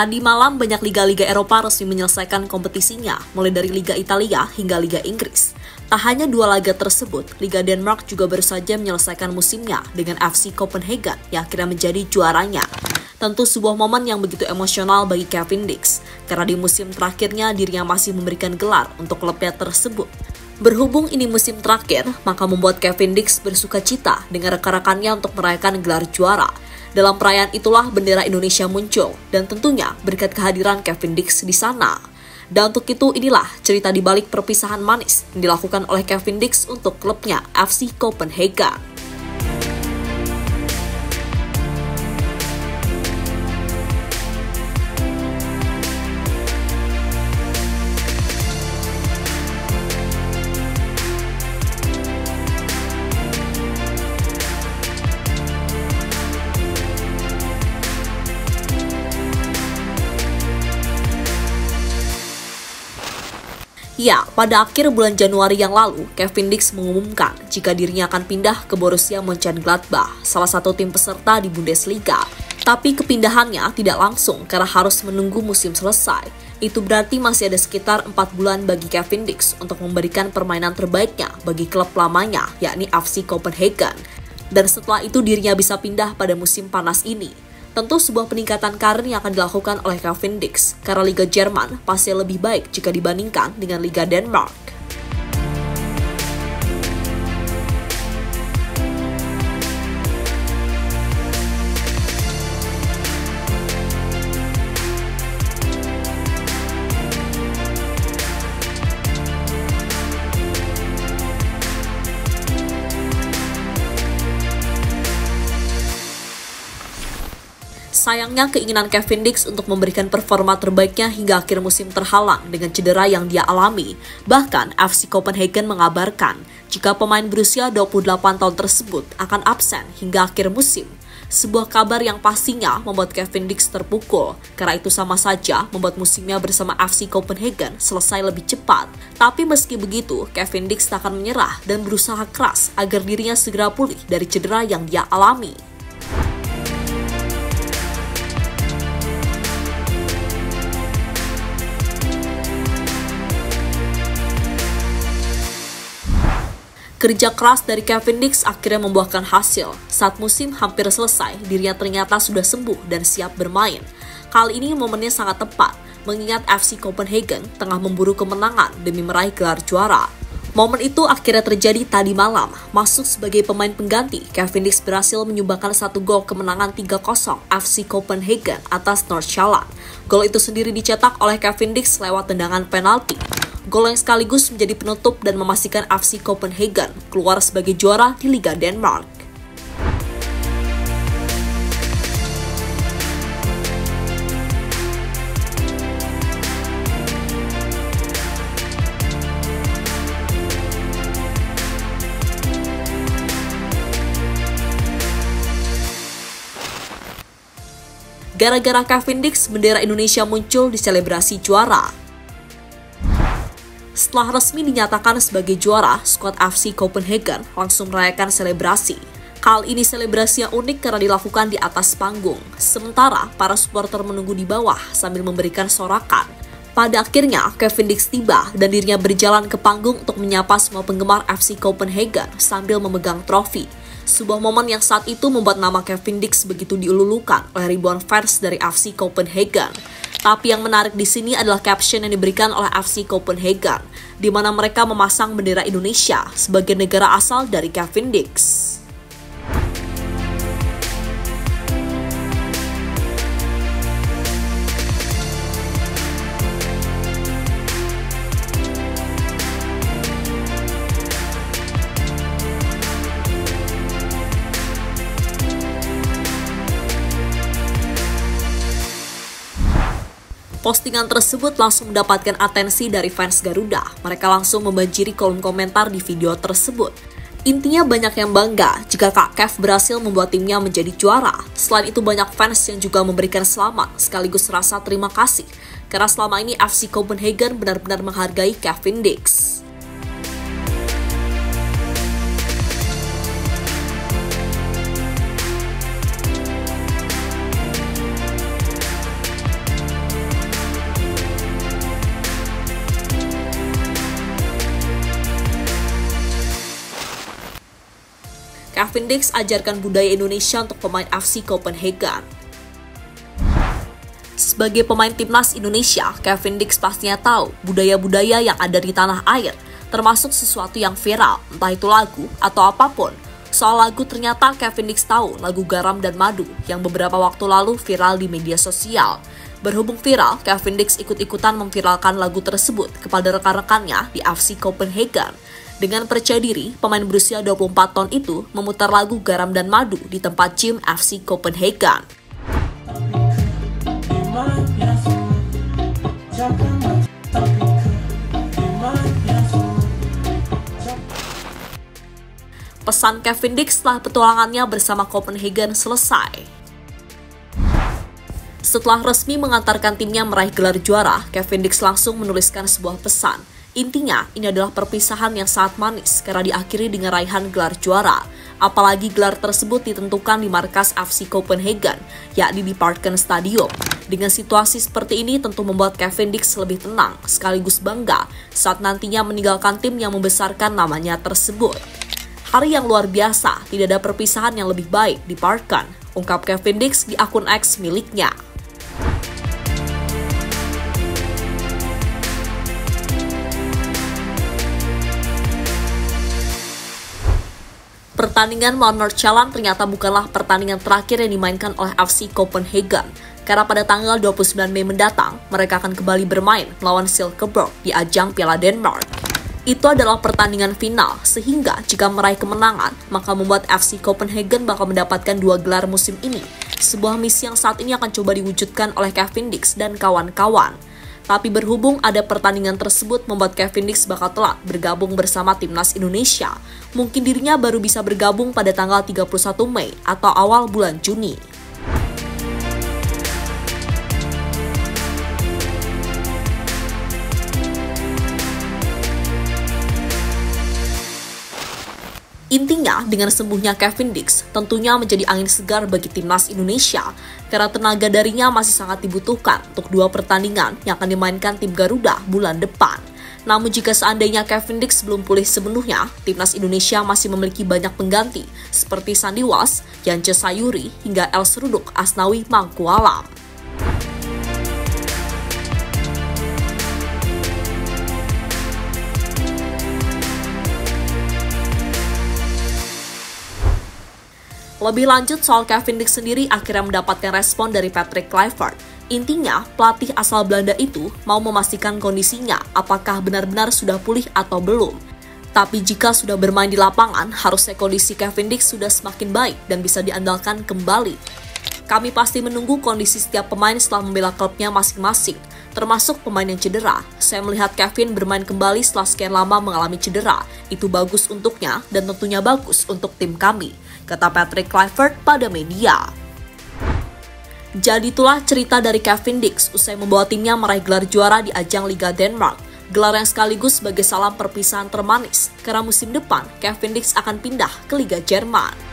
Tadi malam banyak liga-liga Eropa resmi menyelesaikan kompetisinya, mulai dari Liga Italia hingga Liga Inggris. Tak hanya dua laga tersebut, Liga Denmark juga baru saja menyelesaikan musimnya dengan FC Copenhagen yang akhirnya menjadi juaranya. Tentu sebuah momen yang begitu emosional bagi Kevin Dix, karena di musim terakhirnya dirinya masih memberikan gelar untuk klubnya tersebut. Berhubung ini musim terakhir, maka membuat Kevin Dix bersuka cita dengan rekan-rekannya untuk merayakan gelar juara. Dalam perayaan itulah bendera Indonesia muncul, dan tentunya berkat kehadiran Kevin Dix di sana. Dan untuk itu inilah cerita di balik perpisahan manis yang dilakukan oleh Kevin Dix untuk klubnya FC Copenhagen. Ya, pada akhir bulan Januari yang lalu, Kevin Dix mengumumkan jika dirinya akan pindah ke Borussia Mönchengladbach, salah satu tim peserta di Bundesliga. Tapi kepindahannya tidak langsung karena harus menunggu musim selesai. Itu berarti masih ada sekitar 4 bulan bagi Kevin Dix untuk memberikan permainan terbaiknya bagi klub lamanya, yakni FC Copenhagen. Dan setelah itu dirinya bisa pindah pada musim panas ini. Tentu sebuah peningkatan karir yang akan dilakukan oleh Kevin Dix, karena Liga Jerman pasti lebih baik jika dibandingkan dengan Liga Denmark. Sayangnya keinginan Kevin Dix untuk memberikan performa terbaiknya hingga akhir musim terhalang dengan cedera yang dia alami. Bahkan FC Copenhagen mengabarkan jika pemain berusia 28 tahun tersebut akan absen hingga akhir musim. Sebuah kabar yang pastinya membuat Kevin Dix terpukul, karena itu sama saja membuat musimnya bersama FC Copenhagen selesai lebih cepat. Tapi meski begitu, Kevin Dix tak akan menyerah dan berusaha keras agar dirinya segera pulih dari cedera yang dia alami. Kerja keras dari Kevin Dix akhirnya membuahkan hasil. Saat musim hampir selesai, dirinya ternyata sudah sembuh dan siap bermain. Kali ini momennya sangat tepat, mengingat FC Copenhagen tengah memburu kemenangan demi meraih gelar juara. Momen itu akhirnya terjadi tadi malam. Masuk sebagai pemain pengganti, Kevin Dix berhasil menyumbangkan 1 gol kemenangan 3-0 FC Copenhagen atas Nordsjælland. Gol itu sendiri dicetak oleh Kevin Dix lewat tendangan penalti. Gol yang sekaligus menjadi penutup dan memastikan FC Copenhagen keluar sebagai juara di Liga Denmark. Gara-gara Kevin Dix, bendera Indonesia muncul di selebrasi juara. Setelah resmi dinyatakan sebagai juara, skuad FC Copenhagen langsung merayakan selebrasi. Kali ini selebrasi yang unik karena dilakukan di atas panggung, sementara para supporter menunggu di bawah sambil memberikan sorakan. Pada akhirnya, Kevin Dix tiba dan dirinya berjalan ke panggung untuk menyapa semua penggemar FC Copenhagen sambil memegang trofi. Sebuah momen yang saat itu membuat nama Kevin Dix begitu diululukan oleh ribuan fans dari FC Copenhagen. Tapi yang menarik di sini adalah caption yang diberikan oleh FC Copenhagen, di mana mereka memasang bendera Indonesia sebagai negara asal dari Kevin Dix. Postingan tersebut langsung mendapatkan atensi dari fans Garuda. Mereka langsung membanjiri kolom komentar di video tersebut. Intinya banyak yang bangga jika Kak Kev berhasil membuat timnya menjadi juara. Selain itu banyak fans yang juga memberikan selamat sekaligus rasa terima kasih. Karena selama ini FC Copenhagen benar-benar menghargai Kevin Dix. Cavendish ajarkan budaya Indonesia untuk pemain FC Copenhagen. Sebagai pemain timnas Indonesia, Cavendish pastinya tahu budaya-budaya yang ada di tanah air, termasuk sesuatu yang viral, entah itu lagu atau apapun. Soal lagu, ternyata Cavendish tahu lagu Garam dan Madu yang beberapa waktu lalu viral di media sosial. Berhubung viral, Cavendish ikut-ikutan memviralkan lagu tersebut kepada rekan-rekannya di FC Copenhagen. Dengan percaya diri, pemain berusia 24 tahun itu memutar lagu Garam dan Madu di tempat gym FC Copenhagen. Pesan Cavendish setelah petualangannya bersama Copenhagen selesai. Setelah resmi mengantarkan timnya meraih gelar juara, Cavendish langsung menuliskan sebuah pesan. Intinya, ini adalah perpisahan yang sangat manis karena diakhiri dengan raihan gelar juara. Apalagi gelar tersebut ditentukan di markas FC Copenhagen, yakni di Parken Stadium. Dengan situasi seperti ini tentu membuat Cavendish lebih tenang, sekaligus bangga saat nantinya meninggalkan tim yang membesarkan namanya tersebut. Hari yang luar biasa, tidak ada perpisahan yang lebih baik di Parken, ungkap Cavendish di akun X miliknya. Pertandingan melawan Nordsjælland ternyata bukanlah pertandingan terakhir yang dimainkan oleh FC Copenhagen, karena pada tanggal 29 Mei mendatang, mereka akan kembali bermain melawan Silkeborg di ajang Piala Denmark. Itu adalah pertandingan final, sehingga jika meraih kemenangan, maka membuat FC Copenhagen bakal mendapatkan 2 gelar musim ini. Sebuah misi yang saat ini akan coba diwujudkan oleh Cavendish dan kawan-kawan. Tapi berhubung ada pertandingan tersebut membuat Cavendish bakal telat bergabung bersama timnas Indonesia. Mungkin dirinya baru bisa bergabung pada tanggal 31 Mei atau awal bulan Juni. Intinya, dengan sembuhnya Cavendish tentunya menjadi angin segar bagi timnas Indonesia karena tenaga darinya masih sangat dibutuhkan untuk 2 pertandingan yang akan dimainkan tim Garuda bulan depan. Namun jika seandainya Cavendish belum pulih sepenuhnya, timnas Indonesia masih memiliki banyak pengganti seperti Sandi Was, Yance Sayuri, hingga Els Ruduk Asnawi Mangkualam. Lebih lanjut soal Cavendish sendiri akhirnya mendapatkan respon dari Patrick Kluivert. Intinya, pelatih asal Belanda itu mau memastikan kondisinya apakah benar-benar sudah pulih atau belum. Tapi jika sudah bermain di lapangan, harusnya kondisi Cavendish sudah semakin baik dan bisa diandalkan kembali. Kami pasti menunggu kondisi setiap pemain setelah membela klubnya masing-masing, termasuk pemain yang cedera. Saya melihat Kevin bermain kembali setelah sekian lama mengalami cedera. Itu bagus untuknya dan tentunya bagus untuk tim kami, kata Patrick Kluivert pada media. Jadi itulah cerita dari Cavendish usai membawa timnya meraih gelar juara di ajang Liga Denmark. Gelar yang sekaligus sebagai salam perpisahan termanis, karena musim depan Cavendish akan pindah ke Liga Jerman.